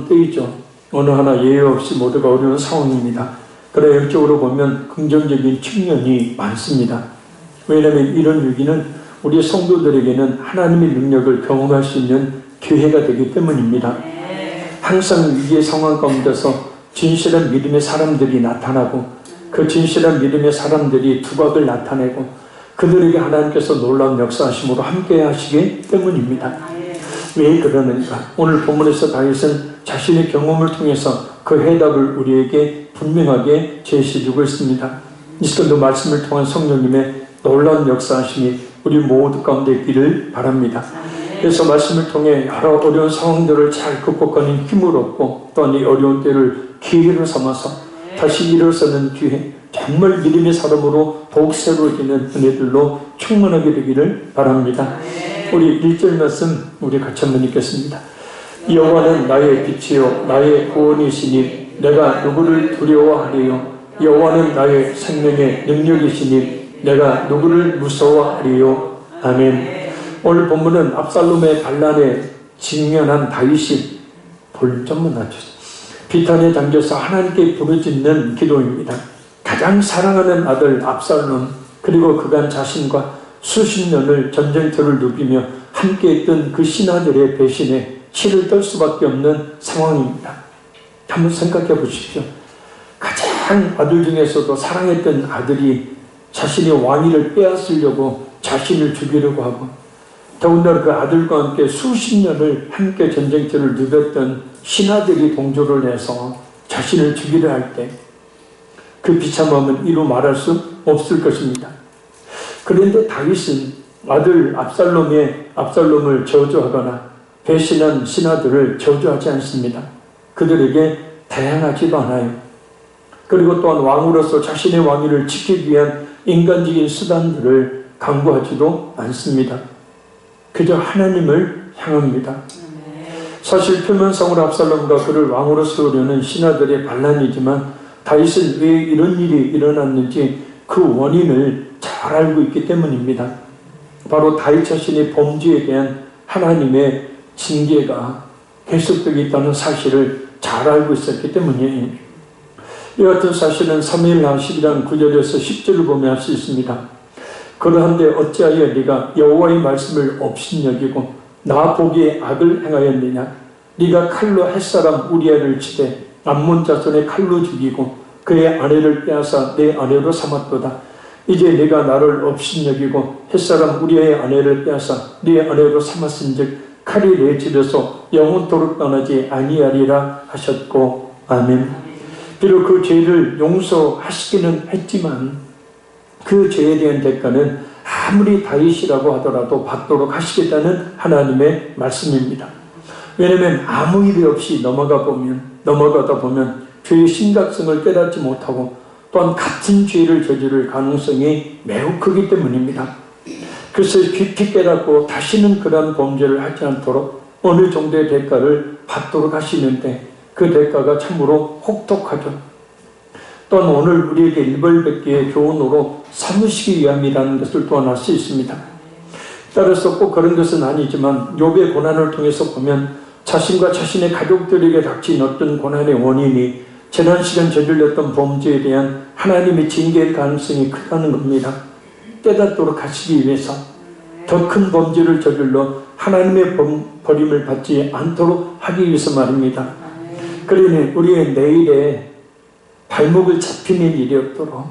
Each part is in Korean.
어려운 때이죠. 어느 하나 예외 없이 모두가 어려운 상황입니다. 그러나 영적으로 보면 긍정적인 측면이 많습니다. 왜냐하면 이런 위기는 우리 성도들에게는 하나님의 능력을 경험할 수 있는 기회가 되기 때문입니다. 항상 위기의 상황 가운데서 진실한 믿음의 사람들이 나타나고 그 진실한 믿음의 사람들이 두각을 나타내고 그들에게 하나님께서 놀라운 역사하심으로 함께 하시기 때문입니다. 왜 그러는가? 오늘 본문에서 다윗은 자신의 경험을 통해서 그 해답을 우리에게 분명하게 제시해주고 있습니다. 이 시간도 말씀을 통한 성령님의 놀라운 역사하심이 우리 모두 가운데 있기를 바랍니다. 그래서 말씀을 통해 여러 어려운 상황들을 잘 극복하는 힘을 얻고 또한 이 어려운 때를 기회로 삼아서 다시 일어서는 기회, 정말 믿음의 사람으로 더욱 새로워지는 은혜들로 충만하게 되기를 바랍니다. 우리 1절 말씀 우리 같이 한번 읽겠습니다. 여호와는 나의 빛이요 나의 구원이시니 내가 누구를 두려워하리요. 여호와는 나의 생명의 능력이시니 내가 누구를 무서워하리요. 아멘. 오늘 본문은 압살롬의 반란에 직면한 다윗이 볼점만 낮췄어요. 비탄에 잠겨서 하나님께 부르짖는 기도입니다. 가장 사랑하는 아들 압살롬 그리고 그간 자신과 수십 년을 전쟁터를 누비며 함께했던 그 신하들의 배신에 치를 떨 수밖에 없는 상황입니다. 한번 생각해 보십시오. 가장 아들 중에서도 사랑했던 아들이 자신의 왕위를 빼앗으려고 자신을 죽이려고 하고 더군다나 그 아들과 함께 수십 년을 함께 전쟁터를 누볐던 신하들이 동조를 해서 자신을 죽이려 할 때 그 비참함은 이루 말할 수 없을 것입니다. 그런데 다윗은 아들 압살롬을 저주하거나 배신한 신하들을 저주하지 않습니다. 그들에게 대항하지도 않아요. 그리고 또한 왕으로서 자신의 왕위를 지키기 위한 인간적인 수단들을 강구하지도 않습니다. 그저 하나님을 향합니다. 사실 표면상으로 압살롬과 그를 왕으로 세우려는 신하들의 반란이지만 다윗은 왜 이런 일이 일어났는지 그 원인을 잘 알고 있기 때문입니다. 바로 다윗 자신의 범죄에 대한 하나님의 징계가 계속되고 있다는 사실을 잘 알고 있었기 때문이에요. 이 같은 사실은 사무엘하 12장 9절에서 10절을 보면 알 수 있습니다. 그러한데 어찌하여 네가 여호와의 말씀을 업신여기고 나 보기에 악을 행하였느냐. 네가 칼로 햇사람 우리아를 치되 암몬 자손의 칼로 죽이고 그의 아내를 빼앗아 내 아내로 삼았도다. 이제 네가 나를 업신여기고 햇사람 우리아의 아내를 빼앗아 네 아내로 삼았은즉 칼이 내 집에서 영원토록 떠나지 아니하리라 하셨고 아멘. 비록 그 죄를 용서하시기는 했지만 그 죄에 대한 대가는 아무리 다윗이라고 하더라도 받도록 하시겠다는 하나님의 말씀입니다. 왜냐하면 아무 일이 없이 넘어가다 보면 죄의 심각성을 깨닫지 못하고 또한 같은 죄를 저지를 가능성이 매우 크기 때문입니다. 그래서 깊이 깨닫고 다시는 그러한 범죄를 하지 않도록 어느 정도의 대가를 받도록 하시는데 그 대가가 참으로 혹독하죠. 또한 오늘 우리에게 일벌백계의 교훈으로 삼으시기 위함이라는 것을 또한 알 수 있습니다. 따라서 꼭 그런 것은 아니지만 욥의 고난을 통해서 보면 자신과 자신의 가족들에게 닥친 어떤 고난의 원인이 지난 시간 저질렀던 범죄에 대한 하나님의 징계의 가능성이 크다는 겁니다. 깨닫도록 하시기 위해서 더 큰 범죄를 저질러 하나님의 버림을 받지 않도록 하기 위해서 말입니다. 그러니 우리의 내일에 발목을 잡히는 일이 없도록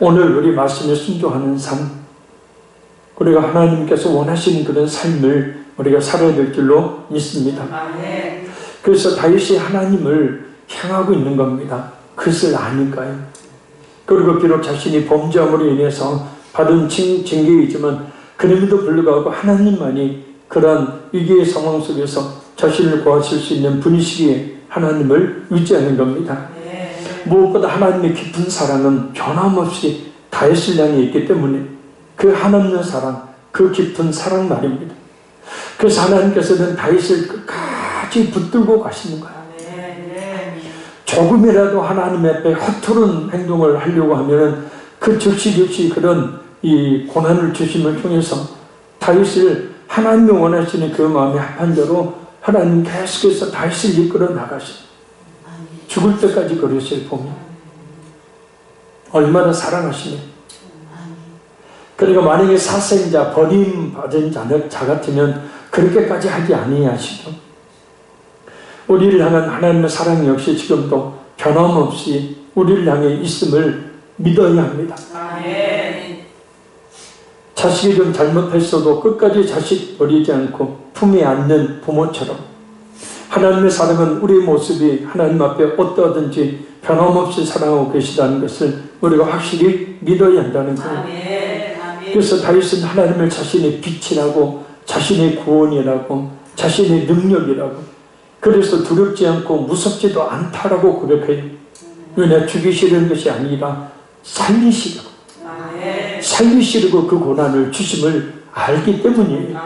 오늘 우리 말씀에 순종하는 삶, 우리가 하나님께서 원하시는 그런 삶을 우리가 살아야 될 줄로 믿습니다. 그래서 다윗이 하나님을 향하고 있는 겁니다. 그것을 아니까요. 그리고 비록 자신이 범죄함으로 인해서 받은 징계이지만 그럼에도 불구하고 하나님만이 그러한 위기의 상황 속에서 자신을 구하실 수 있는 분이시기에 하나님을 의지하는 겁니다. 무엇보다 하나님의 깊은 사랑은 변함없이 다윗을 향해 있기 때문에 그 한없는 사랑, 그 깊은 사랑 말입니다. 그래서 하나님께서는 다윗을 끝까지 붙들고 가시는 거예요. 조금이라도 하나님 앞에 허투른 행동을 하려고 하면 그 즉시 그런 이 고난을 주심을 통해서 다윗을 하나님이 원하시는 그 마음에 합한 대로 하나님 계속해서 다윗을 이끌어 나가시. 죽을 때까지 그러실 보면 얼마나 사랑하시네. 그러니까 만약에 사생자, 버림받은 자 같으면 그렇게까지 하지 아니하시죠. 우리를 향한 하나님의 사랑 역시 지금도 변함없이 우리를 향해 있음을 믿어야 합니다. 자식이 좀 잘못했어도 끝까지 자식 버리지 않고 품에 안는 부모처럼 하나님의 사랑은 우리의 모습이 하나님 앞에 어떠하든지 변함없이 사랑하고 계시다는 것을 우리가 확실히 믿어야 한다는 거예요. 그래서 다윗은 하나님을 자신의 빛이라고, 자신의 구원이라고, 자신의 능력이라고, 그래서 두렵지 않고 무섭지도 않다라고 고백해요. 왜냐, 죽이시려는 것이 아니라 살리시려고, 살리시려고 그 고난을 주심을 알기 때문이에요.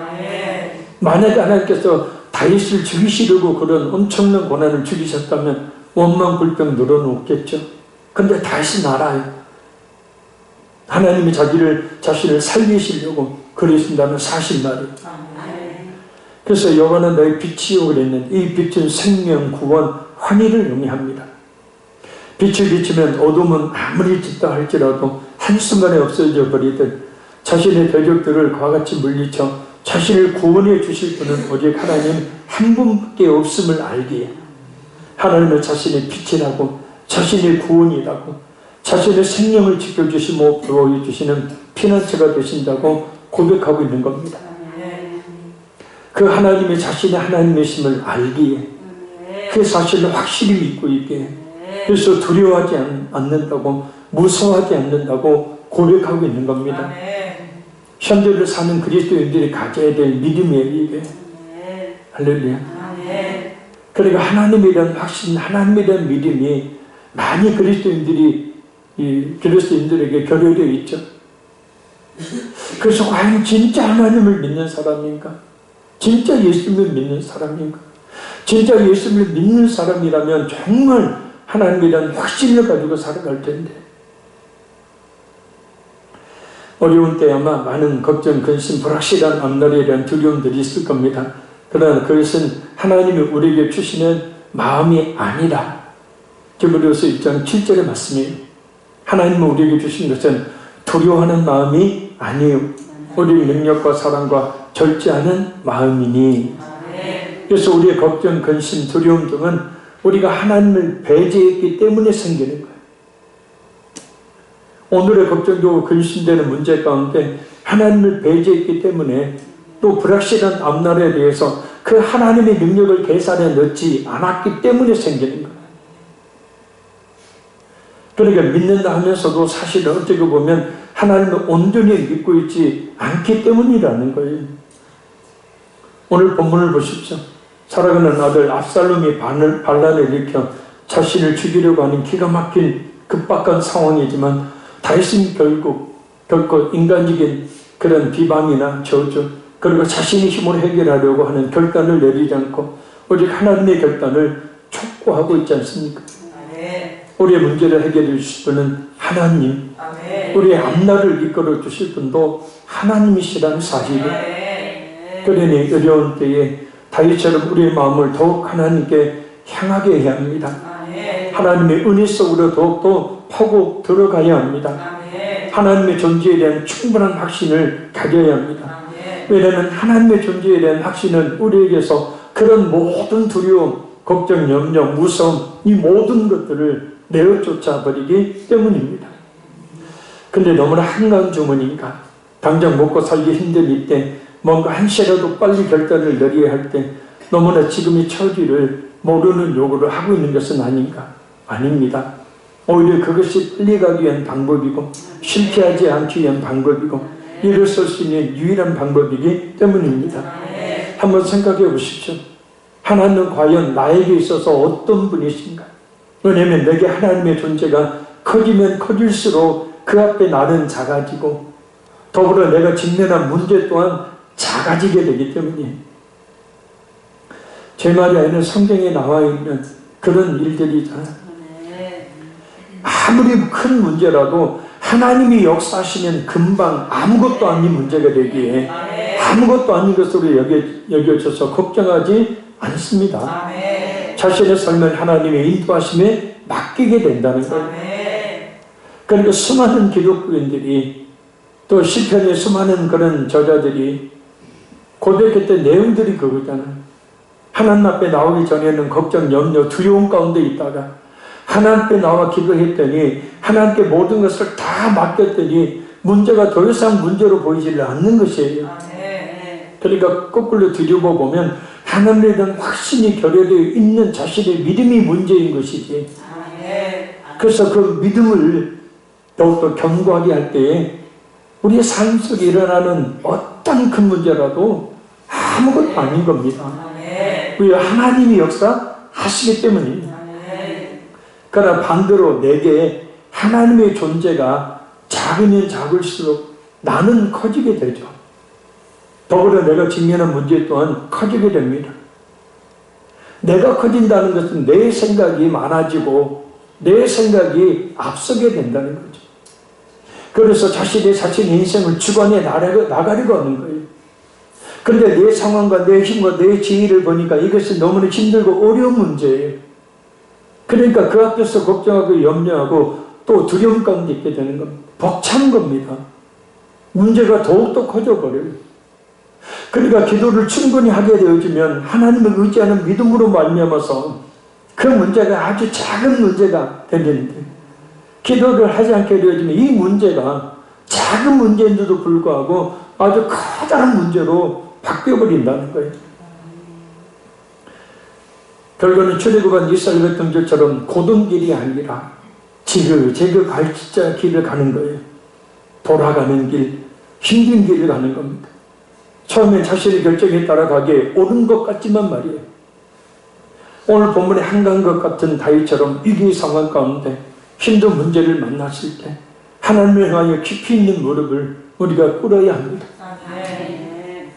만약에 하나님께서 다윗을 죽이시려고 그런 엄청난 고난을 죽이셨다면 원망불평 늘어놓겠죠. 근데 다윗은 알아요. 하나님이 자신을 살리시려고 그러신다는 사실말이에요. 그래서 여호와는 너의 빛이요 그랬는데 이 빛은 생명, 구원, 환희를 의미합니다. 빛을 비추면 어둠은 아무리 짙다 할지라도 한순간에 없어져 버리듯 자신의 대적들을 그와 같이 물리쳐 자신을 구원해 주실 분은 오직 하나님 한 분밖에 없음을 알기에 하나님은 자신의 빛이라고, 자신의 구원이라고, 자신의 생명을 지켜주시고 보호해주시는 피난처가 되신다고 고백하고 있는 겁니다. 그 하나님이 자신의 하나님이심을 알기에 그 사실을 확실히 믿고 있기에 그래서 두려워하지 않는다고, 무서워하지 않는다고 고백하고 있는 겁니다. 현대를 사는 그리스도인들이 가져야 될 믿음이에요, 이게. 할렐루야. 그러니까 하나님에 대한 확신, 하나님에 대한 믿음이 많이 그리스도인들에게 결여되어 있죠. 그래서 과연 진짜 하나님을 믿는 사람인가? 진짜 예수님을 믿는 사람인가? 진짜 예수님을 믿는 사람이라면 정말 하나님에 대한 확신을 가지고 살아갈 텐데 어려운 때 아마 많은 걱정, 근심, 불확실한 앞날에 대한 두려움들이 있을 겁니다. 그러나 그것은 하나님이 우리에게 주시는 마음이 아니라 디모데후서 1장 7절의 말씀이에요. 하나님은 우리에게 주신 것은 두려워하는 마음이 아니에요. 우리의 능력과 사랑과 절제하는 마음이니. 그래서 우리의 걱정, 근심, 두려움 등은 우리가 하나님을 배제했기 때문에 생기는 거예요. 오늘의 걱정되고 근심되는 문제 가운데 하나님을 배제했기 때문에 또 불확실한 앞날에 대해서 그 하나님의 능력을 계산에 넣지 않았기 때문에 생기는 거예요. 그러니까 믿는다 하면서도 사실은 어떻게 보면 하나님을 온전히 믿고 있지 않기 때문이라는 거예요. 오늘 본문을 보십시오. 살아가는 아들 압살롬이 반란을 일으켜 자신을 죽이려고 하는 기가 막힌 급박한 상황이지만 다윗은 결코 인간적인 그런 비방이나 저주 그리고 자신의 힘으로 해결하려고 하는 결단을 내리지 않고 오직 하나님의 결단을 촉구하고 있지 않습니까? 우리의 문제를 해결해 주실 분은 하나님, 우리의 앞날을 이끌어 주실 분도 하나님이시라는 사실을. 그러니 어려운 때에 다윗처럼 우리의 마음을 더욱 하나님께 향하게 해야 합니다. 하나님의 은혜 속으로 더욱더 파고 들어가야 합니다. 하나님의 존재에 대한 충분한 확신을 가져야 합니다. 왜냐하면 하나님의 존재에 대한 확신은 우리에게서 그런 모든 두려움, 걱정, 염려, 무서움 이 모든 것들을 내어쫓아 버리기 때문입니다. 근데 너무나 한가한 주머니니까 당장 먹고 살기 힘든 이때 뭔가 한시라도 빨리 결단을 내려야 할 때 너무나 지금의 처지를 모르는 요구를 하고 있는 것은 아닌가? 아닙니다. 오히려 그것이 빨리 가기 위한 방법이고 실패하지 않기 위한 방법이고 일어설 수 있는 유일한 방법이기 때문입니다. 한번 생각해 보십시오. 하나님은 과연 나에게 있어서 어떤 분이신가? 왜냐하면 내게 하나님의 존재가 커지면 커질수록 그 앞에 나는 작아지고 더불어 내가 직면한 문제 또한 작아지게 되기 때문이에요. 제 말이 아니라 성경에 나와 있는 그런 일들이잖아요. 아무리 큰 문제라도 하나님이 역사하시면 금방 아무것도 아닌 문제가 되기에 아무것도 아닌 것으로 여겨져서 걱정하지 않습니다. 아멘. 자신의 삶을 하나님의 인도하심에 맡기게 된다는 거예요. 아멘. 그러니까 수많은 기독교인들이 또 시편의 수많은 그런 저자들이 고백했던 내용들이 그거잖아요. 하나님 앞에 나오기 전에는 걱정, 염려, 두려움 가운데 있다가 하나님 앞에 나와 기도했더니 하나님께 모든 것을 다 맡겼더니 문제가 더 이상 문제로 보이지 않는 것이에요. 아멘. 그러니까 거꾸로 뒤집어 보면 하나님에 대한 확신이 결여되어 있는 자신의 믿음이 문제인 것이지. 아멘. 그래서 그 믿음을 더욱더 견고하게 할 때에 우리의 삶 속에 일어나는 어떤 큰 문제라도 아무것도 아닌 겁니다. 아멘. 왜? 하나님이 역사하시기 때문입니다. 아멘. 그러나 반대로 내게 하나님의 존재가 작으면 작을수록 나는 커지게 되죠. 더불어 내가 직면한 문제 또한 커지게 됩니다. 내가 커진다는 것은 내 생각이 많아지고 내 생각이 앞서게 된다는 거죠. 그래서 자신의 인생을 주관해 나가려고 하는 거예요. 그런데 내 상황과 내 힘과 내 지혜를 보니까 이것이 너무나 힘들고 어려운 문제예요. 그러니까 그 앞에서 걱정하고 염려하고 또 두려움 가운데 있게 되는 겁니다. 벅찬 겁니다. 문제가 더욱더 커져버려요. 그러니까 기도를 충분히 하게 되어지면 하나님을 의지하는 믿음으로 말미암아서 그 문제가 아주 작은 문제가 되는데 기도를 하지 않게 되어지면 이 문제가 작은 문제인데도 불구하고 아주 커다란 문제로 바뀌어버린다는 거예요. 결국은 출애굽한 이스라엘 백성들처럼 고든 길이 아니라 지그재그 갈지자 길을 가는 거예요. 돌아가는 길, 힘든 길을 가는 겁니다. 처음엔 자신의 결정에 따라 가기에 옳은 것 같지만 말이에요. 오늘 본문에 한가한 것 같은 다윗처럼 위기 상황 가운데 힘든 문제를 만났을 때 하나님을 향하여 깊이 있는 무릎을 우리가 꿇어야 합니다. 아멘.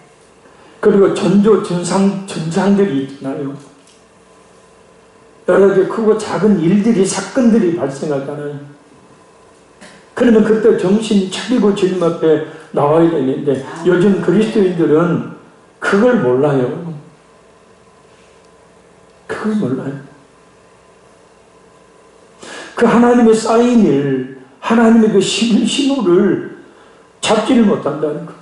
그리고 전상들이 있잖아요. 여러 개 크고 작은 일들이, 사건들이 발생하잖아요. 그러면 그때 정신 차리고 주님 앞에 나와야 되는데 요즘 그리스도인들은 그걸 몰라요. 그걸 몰라요. 그 하나님의 사인을, 하나님의 그 신호를 잡지를 못한다는 거.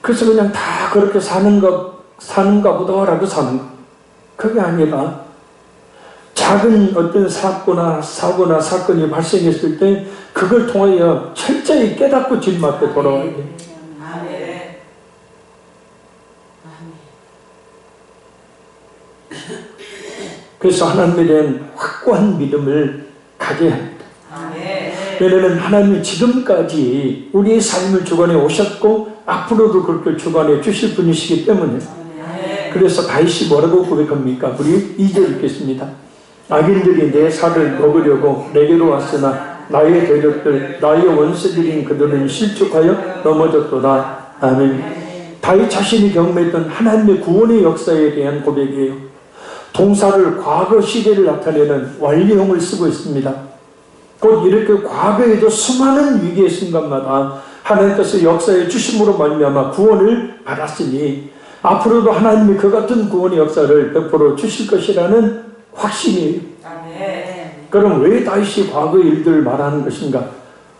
그래서 그냥 다 그렇게 사는가 보다라고 사는 거. 그게 아니라 작은 어떤 사고나 사건이 발생했을 때 그걸 통하여 철저히 깨닫고 주님 앞에 돌아와야 돼요. 아멘. 그래서 하나님에 대한 확고한 믿음을 가져야 합니다. 아멘. 왜냐하면 하나님이 지금까지 우리의 삶을 주관해 오셨고 앞으로도 그렇게 주관해 주실 분이시기 때문에 그래서 다윗이 뭐라고 고백합니까? 우리 2절 읽겠습니다. 악인들이 내 살을 먹으려고 내게로 왔으나 나의 대적들, 나의 원수들인 그들은 실족하여 넘어졌도다. 아멘. 다윗 자신이 경험했던 하나님의 구원의 역사에 대한 고백이에요. 동사를 과거 시대를 나타내는 완료형을 쓰고 있습니다. 곧 이렇게 과거에도 수많은 위기의 순간마다 하나님께서 역사에 주심으로 말미암아 구원을 받았으니 앞으로도 하나님이 그 같은 구원의 역사를 베풀어 주실 것이라는 확신이에요. 아멘. 그럼 왜 다윗이 과거의 일들을 말하는 것인가?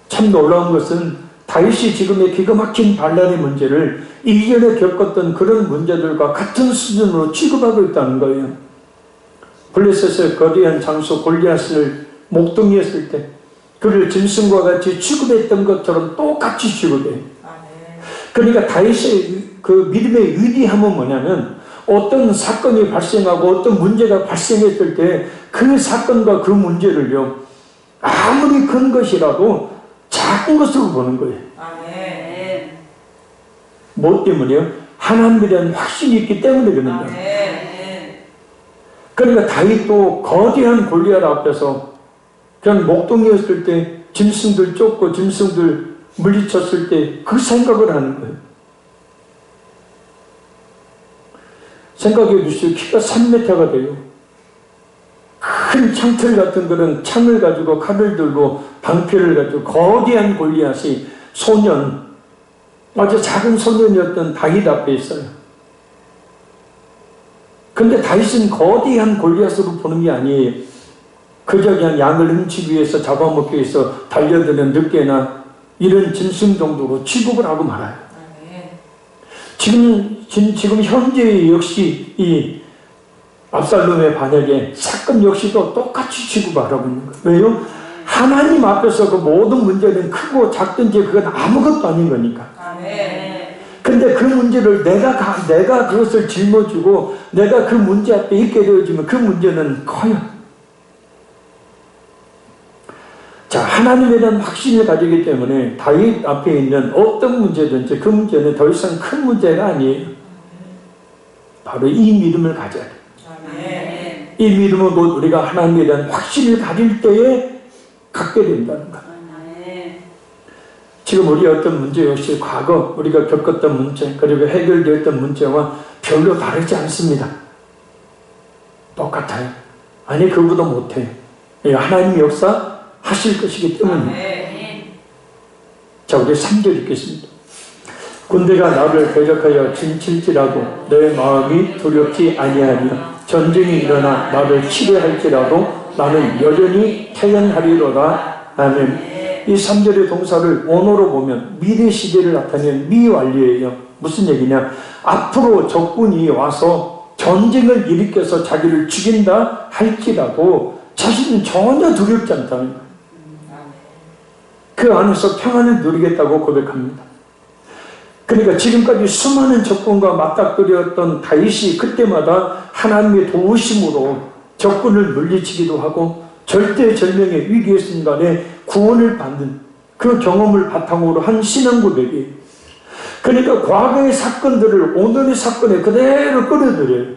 참 놀라운 것은 다윗이 지금의 기가 막힌 반란의 문제를 이전에 겪었던 그런 문제들과 같은 수준으로 취급하고 있다는 거예요. 블레셋의 거대한 장수 골리앗을 목동이었을 때 그를 짐승과 같이 취급했던 것처럼 똑같이 취급해요. 그러니까 다윗의 그 믿음의 위대함은 뭐냐면 어떤 사건이 발생하고 어떤 문제가 발생했을 때 그 사건과 그 문제를요 아무리 큰 것이라도 작은 것으로 보는 거예요. 아멘. 뭐 때문에요? 하나님에 대한 확신이 있기 때문에 그런 거예요. 아멘. 그러니까 다윗도 거대한 골리앗 앞에서 그냥 목동이었을 때 짐승들 쫓고 짐승들 물리쳤을 때 그 생각을 하는 거예요. 생각해 보시죠. 키가 3m가 돼요. 큰 창틀 같은 그런 창을 가지고 칼을 들고 방패를 가지고 거대한 골리앗이 소년, 아주 작은 소년이었던 다윗 앞에 있어요. 근데 다윗은 거대한 골리앗으로 보는 게 아니에요. 그저 그냥 양을 훔치기 위해서 잡아먹기 위해서 달려드는 늑대나 이런 짐승 정도로 취급을 하고 말아요. 지금 현재 역시 이 압살롬의 반역의 사건 역시도 똑같이 취급하라고 있는 거예요. 왜요? 하나님 앞에서 그 모든 문제는 크고 작든지 그건 아무것도 아닌 거니까. 근데 그 문제를 내가 그것을 짊어지고 내가 그 문제 앞에 있게 되어지면 그 문제는 커요. 자, 하나님에 대한 확신을 가지기 때문에 다윗 앞에 있는 어떤 문제든지 그 문제는 더 이상 큰 문제가 아니에요. 바로 이 믿음을 가져야 돼요. 이 믿음은 곧 우리가 하나님에 대한 확신을 가질 때에 갖게 된다는 것. 지금 우리 어떤 문제 역시 과거 우리가 겪었던 문제 그리고 해결되었던 문제와 별로 다르지 않습니다. 똑같아요. 아니 그보다 못해요. 하나님의 역사 하실 것이기 때문에. 자, 우리 3절 읽겠습니다. 군대가 나를 대적하여 진칠지라도 내 마음이 두렵지 아니하며 전쟁이 일어나 나를 치료할지라도 나는 여전히 태연하리로다. 아멘. 이 3절의 동사를 원어로 보면 미래 시제를 나타내는 미완료예요. 무슨 얘기냐? 앞으로 적군이 와서 전쟁을 일으켜서 자기를 죽인다 할지라도 자신은 전혀 두렵지 않다는 거예요. 그 안에서 평안을 누리겠다고 고백합니다. 그러니까 지금까지 수많은 적군과 맞닥뜨렸던 다윗이 그때마다 하나님의 도우심으로 적군을 물리치기도 하고 절대절명의 위기의 순간에 구원을 받는 그 경험을 바탕으로 한 신앙 고백이에요. 그러니까 과거의 사건들을 오늘의 사건에 그대로 끌어들여요.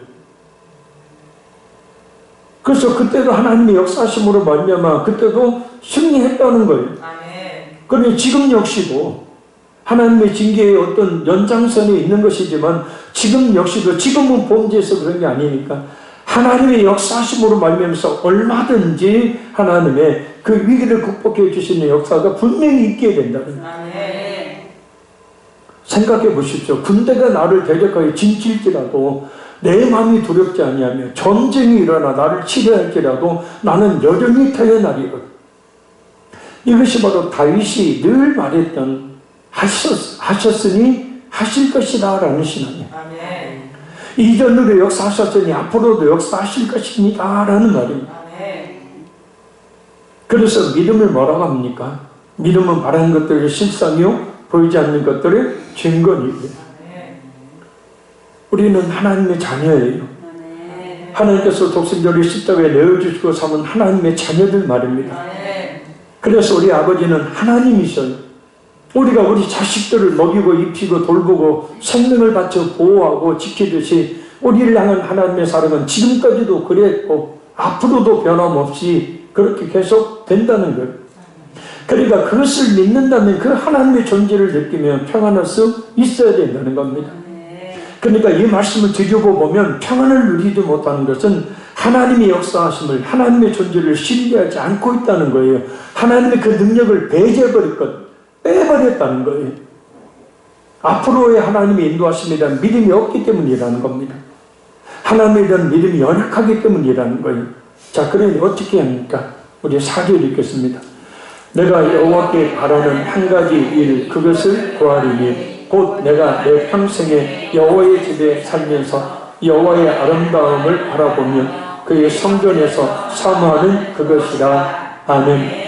그래서 그때도 하나님의 역사심으로 말미암아 그때도 승리했다는 거예요. 그러니 지금 역시도 하나님의 징계의 어떤 연장선에 있는 것이지만 지금 역시도 지금은 범죄해서 그런 게 아니니까 하나님의 역사심으로 말미암아서 얼마든지 하나님의 그 위기를 극복해 주시는 역사가 분명히 있게 된다는 거예요. 생각해 보십시오. 군대가 나를 대적하여 진칠지라도 내 마음이 두렵지 아니하며 전쟁이 일어나 나를 치료할지라도 나는 여전히 태어나리로다. 이것이 바로 다윗이 늘 말했던 하셨으니 하실 것이다 라는 신앙이에요. 이전으로 역사하셨으니 앞으로도 역사하실 것입니다 라는 말입니다. 그래서 믿음을 뭐라고 합니까? 믿음은 바라는 것들의 실상이요 보이지 않는 것들의 증거이고요. 우리는 하나님의 자녀예요. 하나님께서 독생자를 십자가에 내어주시고 삼은 하나님의 자녀들 말입니다. 그래서 우리 아버지는 하나님이셔요. 우리가 우리 자식들을 먹이고 입히고 돌보고 생명을 바쳐 보호하고 지키듯이 우리를 향한 하나님의 사랑은 지금까지도 그랬고 앞으로도 변함없이 그렇게 계속 된다는 거예요. 그러니까 그것을 믿는다면 그 하나님의 존재를 느끼면 평안할 수 있어야 된다는 겁니다. 그러니까 이 말씀을 들여보면 평안을 누리지 못하는 것은 하나님의 역사하심을 하나님의 존재를 신뢰하지 않고 있다는 거예요. 하나님의 그 능력을 배제해버릴 것 빼버렸다는 거예요. 앞으로의 하나님의 인도하심에 대한 믿음이 없기 때문이라는 겁니다. 하나님에 대한 믿음이 연약하기 때문이라는 거예요. 자, 그러니 어떻게 합니까? 우리 4절 읽겠습니다. 내가 여호와께 바라는 한 가지 일 그것을 구하리니 곧 내가 내 평생에 여호와의 집에 살면서 여호와의 아름다움을 바라보며 그의 성전에서 사모하는 그것이라. 아멘.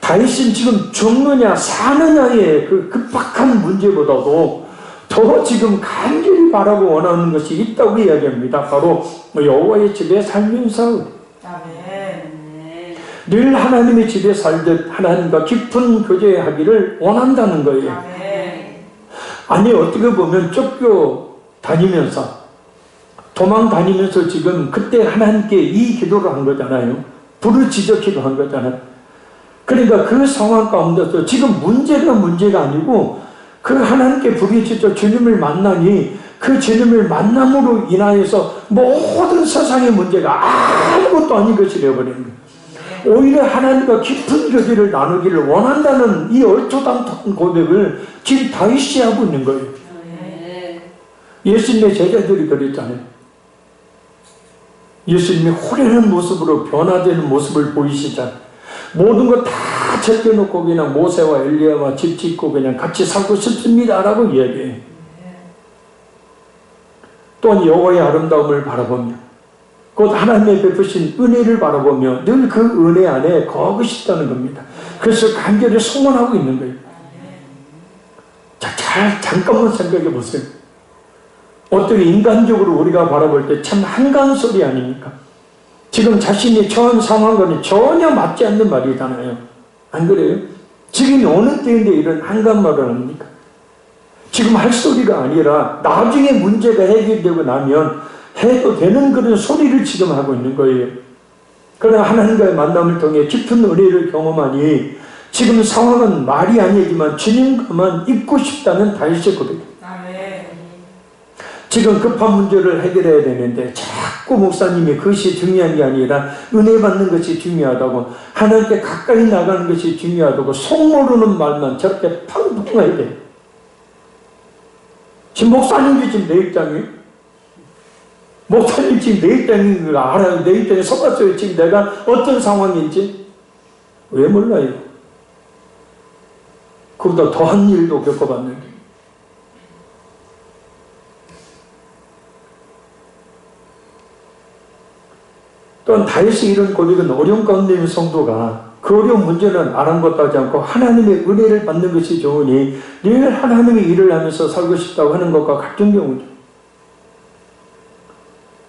다윗은 지금 죽느냐 사느냐의 그 급박한 문제보다도 더 지금 간절히 바라고 원하는 것이 있다고 이야기합니다. 바로 여호와의 집에 살면서 늘 하나님의 집에 살듯 하나님과 깊은 교제하기를 원한다는 거예요. 아니 어떻게 보면 쫓겨 다니면서 도망 다니면서 지금 그때 하나님께 이 기도를 한 거잖아요. 부르짖어 기도한 거잖아요. 그러니까 그 상황 가운데서 지금 문제가 아니고 그 하나님께 부르짖어 주님을 만나니 그 주님을 만남으로 인하여서 모든 세상의 문제가 아무것도 아닌 것이 되어버리는 거예요. 오히려 하나님과 깊은 교제를 나누기를 원한다는 이 얼토당토한 고백을 지금 다윗이 하고 있는 거예요. 예수님의 제자들이 그랬잖아요. 예수님이 호련한 모습으로 변화되는 모습을 보이시자 모든 거 다 제껴놓고 그냥 모세와 엘리야와 집 짓고 그냥 같이 살고 싶습니다 라고 이야기해요. 또한 여호와의 아름다움을 바라보며 곧 하나님의 베푸신 은혜를 바라보며 늘 그 은혜 안에 거하고 싶다는 겁니다. 그래서 간절히 소원하고 있는 거예요. 자, 잠깐만 생각해 보세요. 어떻게 인간적으로 우리가 바라볼 때 참 한가한 소리 아닙니까? 지금 자신이 처한 상황과는 전혀 맞지 않는 말이잖아요. 안 그래요? 지금이 어느 때인데 이런 한가한 말을 합니까? 지금 할 소리가 아니라 나중에 문제가 해결되고 나면 해도 되는 그런 소리를 지금 하고 있는 거예요. 그러나 하나님과의 만남을 통해 깊은 은혜를 경험하니 지금 상황은 말이 아니지만 주님과만 있고 싶다는 다윗의 고백입니다. 지금 급한 문제를 해결해야 되는데 자꾸 목사님이 그것이 중요한 게 아니라 은혜 받는 것이 중요하다고 하나님께 가까이 나가는 것이 중요하다고 속 모르는 말만 저렇게 팡팡해야 돼요. 지금 목사님이 지금 내 입장이에요. 목사님 지금 내 입장인 걸 알아요. 내 입장에 서봤어요. 지금 내가 어떤 상황인지. 왜 몰라요? 그보다 더한 일도 겪어봤는데. 또한 다윗이 이런 고백은 어려운 가운데 있는 성도가 그 어려운 문제는 아랑곳하지 않고 하나님의 은혜를 받는 것이 좋으니 늘 하나님의 일을 하면서 살고 싶다고 하는 것과 같은 경우죠.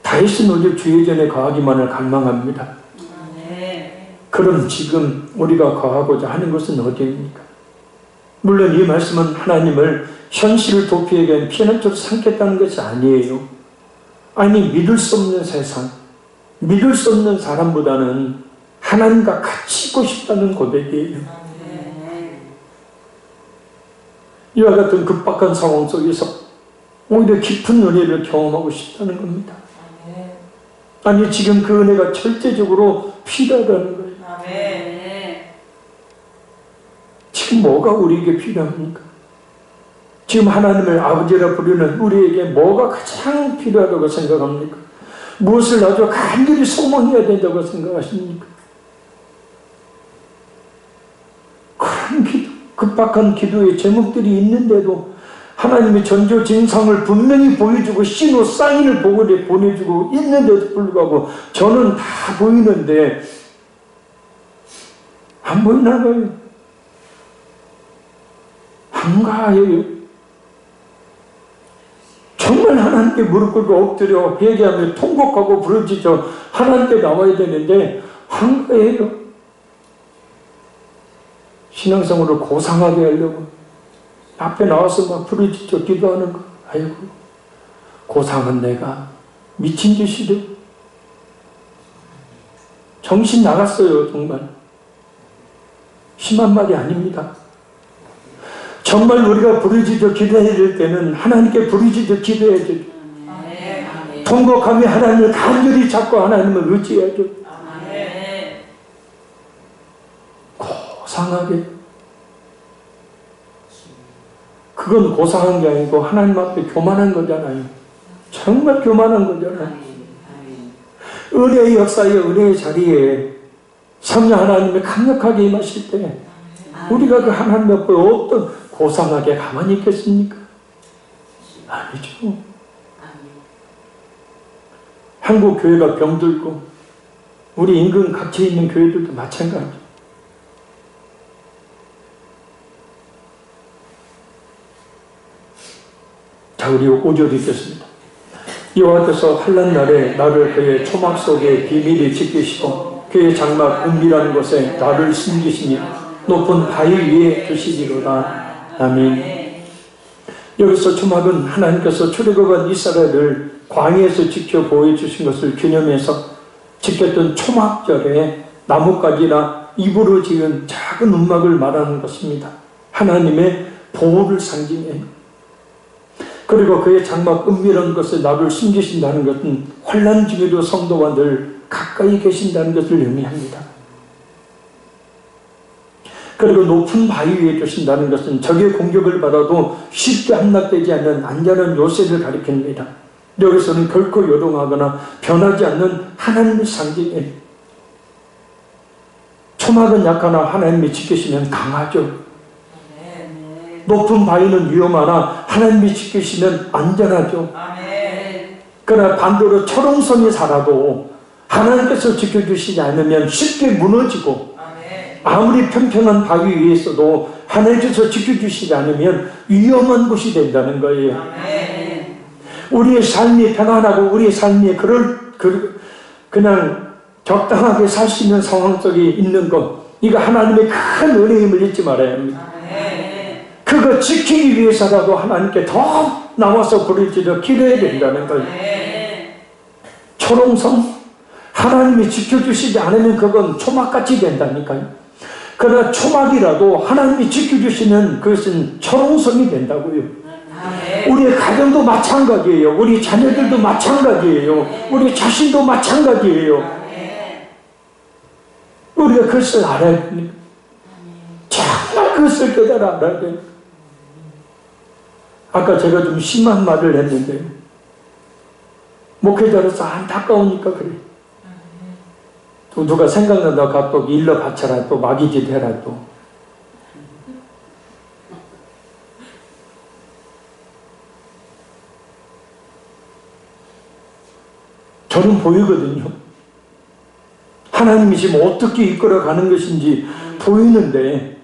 다윗은 오직 주의 전에 거하기만을 갈망합니다. 그럼 지금 우리가 거하고자 하는 것은 어디입니까? 물론 이 말씀은 하나님을 현실을 도피하기 위한 피난처로 삼겠다는 것이 아니에요. 아니 믿을 수 없는 세상, 믿을 수 없는 사람보다는 하나님과 같이 있고 싶다는 고백이에요. 이와 같은 급박한 상황 속에서 오히려 깊은 은혜를 경험하고 싶다는 겁니다. 아니 지금 그 은혜가 절대적으로 필요하다는 거예요. 지금 뭐가 우리에게 필요합니까? 지금 하나님을 아버지라 부르는 우리에게 뭐가 가장 필요하다고 생각합니까? 무엇을 아주 간절히 소망해야 된다고 생각하십니까? 그런 기도, 급박한 기도의 제목들이 있는데도 하나님의 전조증상을 분명히 보여주고 신호 사인을 보내주고 있는데도 불구하고 저는 다 보이는데 안 보이나 봐요. 한가해요. 정말 하나님께 무릎 꿇고 엎드려 회개하며 통곡하고 부르짖어 하나님께 나와야 되는데 한가해요. 신앙생활을 고상하게 하려고 앞에 나와서 막 부르짖어 기도하는 거. 아이고 고상한 내가 미친 짓이래. 정신 나갔어요. 정말 심한 말이 아닙니다. 정말 우리가 부르짖어 기도해야 될 때는 하나님께 부르짖어 기도해야죠. 통곡하며 하나님을 간절히 찾고 하나님을 의지해야죠. 고상하게. 그건 고상한 게 아니고 하나님 앞에 교만한 거잖아요. 정말 교만한 거잖아요. 은혜의 역사에 은혜의 자리에 성령 하나님이 강력하게 임하실 때 우리가 그 하나님 앞에 어떤 고상하게 가만히 있겠습니까? 아니죠. 한국 교회가 병들고 우리 인근 각지에 있는 교회들도 마찬가지죠. 자, 우리 5절 읽겠습니다. 여호와께서 환난 날에 나를 그의 초막 속에 비밀히 지키시고 그의 장막 은밀한 곳에 나를 숨기시니 높은 바위 위에 두시리로다. 아멘. 여기서 초막은 하나님께서 출애굽한 이스라엘을 광야에서 지켜 보호해주신 것을 기념해서 지켰던 초막절에 나뭇가지나 잎으로 지은 작은 움막을 말하는 것입니다. 하나님의 보호를 상징해요. 그리고 그의 장막 은밀한 것에 나를 숨기신다는 것은 환난 중에도 성도와 늘 가까이 계신다는 것을 의미합니다. 그리고 높은 바위 위에 두신다는 것은 적의 공격을 받아도 쉽게 함락되지 않는 안전한 요새를 가리킵니다. 여기서는 결코 요동하거나 변하지 않는 하나님의 상징이에요. 초막은 약하나 하나님이 지키시면 강하죠. 높은 바위는 위험하나 하나님이 지키시면 안전하죠. 그러나 반대로 초롱성이 살아도 하나님께서 지켜주시지 않으면 쉽게 무너지고, 아무리 평평한 바위 위에 있어도 하나님께서 지켜주시지 않으면 위험한 곳이 된다는 거예요. 우리의 삶이 평안하고 우리의 삶이 그냥 적당하게 살 수 있는 상황 속에 있는 것, 이거 하나님의 큰 은혜임을 잊지 말아야 합니다. 그거 지키기 위해서라도 하나님께 더 나와서 부르짖어 기도해야 된다는 거예요. 초롱성, 하나님이 지켜주시지 않으면 그건 초막같이 된다니까요. 그러나 초막이라도 하나님이 지켜주시는 그것은 초롱성이 된다고요. 우리의 가정도 마찬가지예요. 우리 자녀들도 마찬가지예요. 우리 자신도 마찬가지예요. 우리가 그것을 알아야 됩니다. 정말 그것을 깨달아 알아야 돼요. 아까 제가 좀 심한 말을 했는데요. 목회자로서 안타까우니까 그래요. 또 누가 생각난다 또 일러 바쳐라, 또 마귀짓 해라, 또. 저는 보이거든요. 하나님이 지금 어떻게 이끌어가는 것인지 보이는데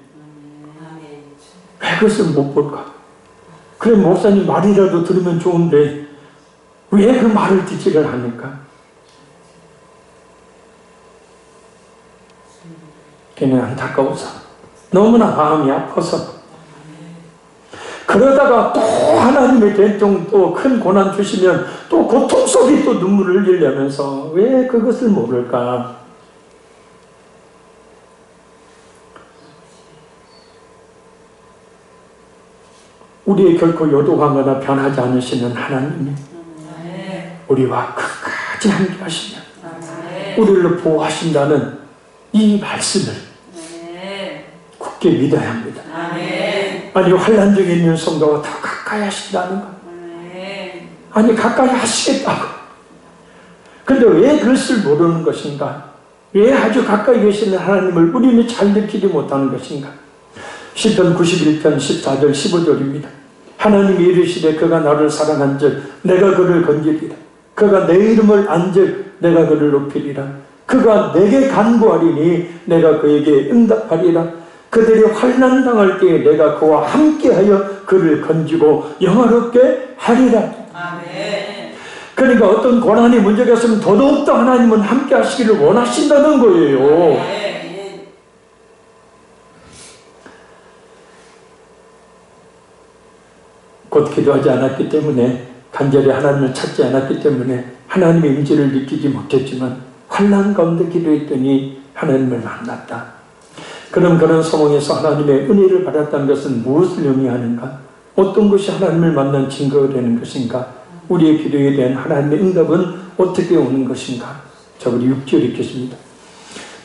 왜 그것을 못 볼까? 그래, 목사님 말이라도 들으면 좋은데 왜 그 말을 듣지를 않을까? 걔는 안타까워서, 너무나 마음이 아파서, 그러다가 또 하나님의 된통 또 큰 고난 주시면 또 고통 속에 또 눈물을 흘리면서 왜 그것을 모를까? 우리의 결코 요동하거나 변하지 않으시는 하나님이 우리와 끝까지 함께 하시며 우리를 보호하신다는 이 말씀을 굳게 믿어야 합니다. 아니, 환난 중에 있는 성도가 더 가까이 하신다는 것. 아니, 가까이 하시겠다고. 근데 왜 그것을 모르는 것인가? 왜 아주 가까이 계시는 하나님을 우리는 잘 느끼지 못하는 것인가? 시편 91편 14절 15절입니다. 하나님이 이르시되 그가 나를 사랑한즉 내가 그를 건지리라. 그가 내 이름을 안즉 내가 그를 높이리라. 그가 내게 간구하리니 내가 그에게 응답하리라. 그들이 환난 당할 때에 내가 그와 함께하여 그를 건지고 영화롭게 하리라. 그러니까 어떤 고난이 문제가 있으면 더더욱더 하나님은 함께 하시기를 원하신다는 거예요. 곧 기도하지 않았기 때문에, 간절히 하나님을 찾지 않았기 때문에 하나님의 임재를 느끼지 못했지만 환난 가운데 기도했더니 하나님을 만났다. 그럼 그런 상황에서 하나님의 은혜를 받았다는 것은 무엇을 의미하는가? 어떤 것이 하나님을 만난 증거가 되는 것인가? 우리의 기도에 대한 하나님의 응답은 어떻게 오는 것인가? 자, 우리 6절 읽겠습니다.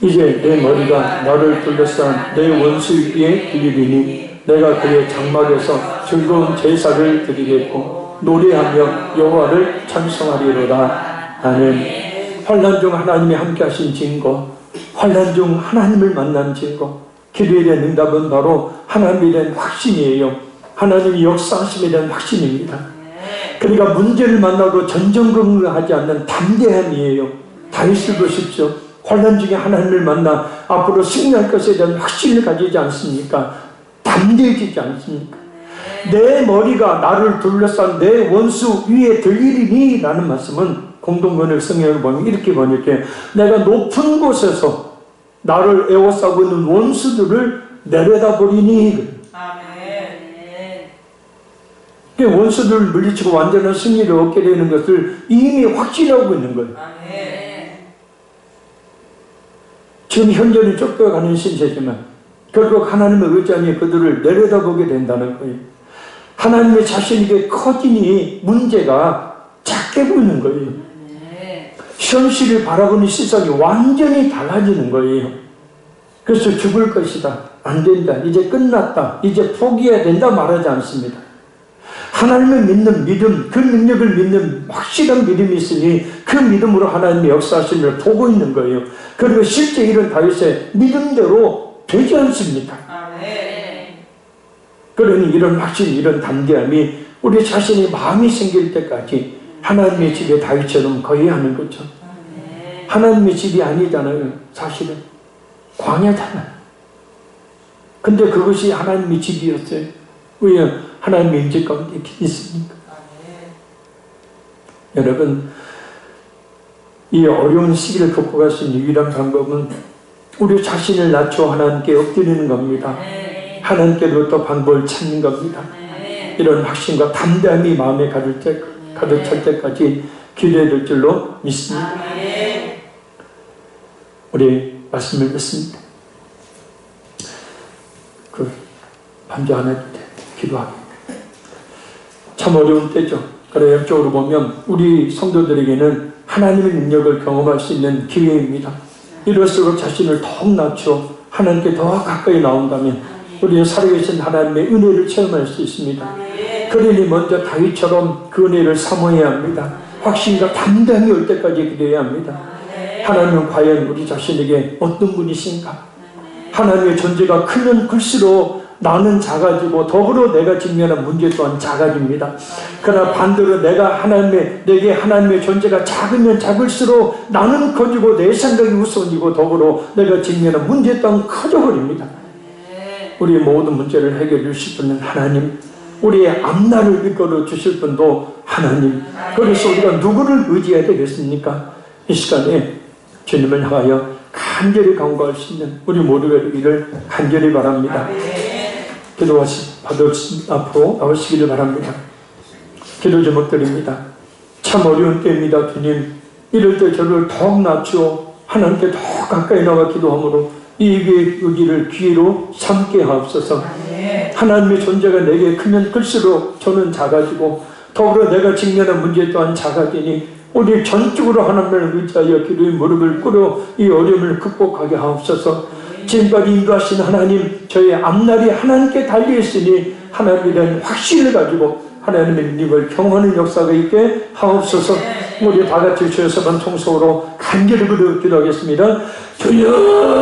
이제 내 머리가 너를 둘러싼 내 원수 위에 들리리니 내가 그의 장막에서 즐거운 제사를 드리겠고 노래하며 여호와를 찬송하리로다. 아멘. 환난 중 하나님이 함께 하신 증거, 환난 중 하나님을 만난 증거, 기도에 대한 응답은 바로 하나님에 대한 확신이에요. 하나님이 역사하심에 대한 확신입니다. 그러니까 문제를 만나도 전전긍긍하지 않는 담대함이에요. 다윗을 보십시오. 환난 중에 하나님을 만나 앞으로 승리할 것에 대한 확신을 가지지 않습니까? 담대해지지 않습니까? 내 머리가 나를 둘러싼 내 원수 위에 들리리니 라는 말씀은 공동번역 성경을 보면 이렇게 번역해, 내가 높은 곳에서 나를 에워싸고 있는 원수들을 내려다보리니. 원수들을 물리치고 완전한 승리를 얻게 되는 것을 이미 확신하고 있는 거예요. 지금 현재는 쫓겨가는 신세지만 결국 하나님의 의장이 그들을 내려다보게 된다는 거예요. 하나님의 자신에게 커지니 문제가 작게 보이는 거예요. 현실을 바라보는 시선이 완전히 달라지는 거예요. 그래서 죽을 것이다, 안 된다, 이제 끝났다, 이제 포기해야 된다 말하지 않습니다. 하나님을 믿는 믿음, 그 능력을 믿는 확실한 믿음이 있으니 그 믿음으로 하나님의 역사하심을 보고 있는 거예요. 그리고 실제 이런 다윗의 믿음대로 되지 않습니다. 아멘. 그러니 이런 확신, 이런 담대함이 우리 자신의 마음이 생길 때까지 하나님의 집에 다윗처럼 거의 하는 거죠. 아멘. 하나님의 집이 아니잖아요. 사실은 광야잖아요. 근데 그것이 하나님의 집이었어요. 왜 하나님의 임재 가운데 있습니까? 아멘. 여러분, 이 어려운 시기를 극복할 수 있는 유일한 방법은 우리 자신을 낮춰 하나님께 엎드리는 겁니다. 아멘. 하나님께로부터 방법을 찾는 겁니다. 아멘. 이런 확신과 담대함이 마음에 가득 찰 때까지 기도해야 될 줄로 믿습니다. 아멘. 우리 말씀을 듣습니다. 반주 안 해도 돼. 기도하기. 참 어려운 때죠. 그래 영적으로 보면 우리 성도들에게는 하나님의 능력을 경험할 수 있는 기회입니다. 이럴수록 자신을 더욱 낮춰 하나님께 더 가까이 나온다면 우리는 살아계신 하나님의 은혜를 체험할 수 있습니다. 그러니 먼저 다윗처럼 그 은혜를 사모해야 합니다. 확신과 담대함이 올 때까지 기도해야 합니다. 하나님은 과연 우리 자신에게 어떤 분이신가? 하나님의 존재가 크면 클수록 나는 작아지고 더불어 내가 직면한 문제 또한 작아집니다. 그러나 반대로 내게 하나님의 존재가 작으면 작을수록 나는 커지고 내 생각이 우선이고 더불어 내가 직면한 문제 또한 커져버립니다. 우리의 모든 문제를 해결해 주실 분은 하나님, 우리의 앞날을 이끌어 주실 분도 하나님. 그래서 우리가 누구를 의지해야 되겠습니까? 이 시간에 주님을 향하여 간절히 간구할 수 있는 우리 모두가 되기를 간절히 바랍니다. 앞으로 나오시기를 바랍니다. 기도 제목 드립니다. 참 어려운 때입니다. 주님, 이럴 때 저를 더욱 낮추어 하나님께 더 가까이 나가 기도함으로 이 의기를 기회로 삼게 하옵소서. 하나님의 존재가 내게 크면 클수록 저는 작아지고 더불어 내가 직면한 문제 또한 작아지니 우리 전적으로 하나님을 의지하여 기도의 무릎을 꿇어 이 어려움을 극복하게 하옵소서. 지금까지 인도하신 하나님, 저의 앞날이 하나님께 달려있으니 하나님에 대한 확신을 가지고 하나님의 능력을 경험하는 역사가 있게 하옵소서. 우리 다 같이 주여서만 통성으로 간절히 기도하겠습니다. 주여!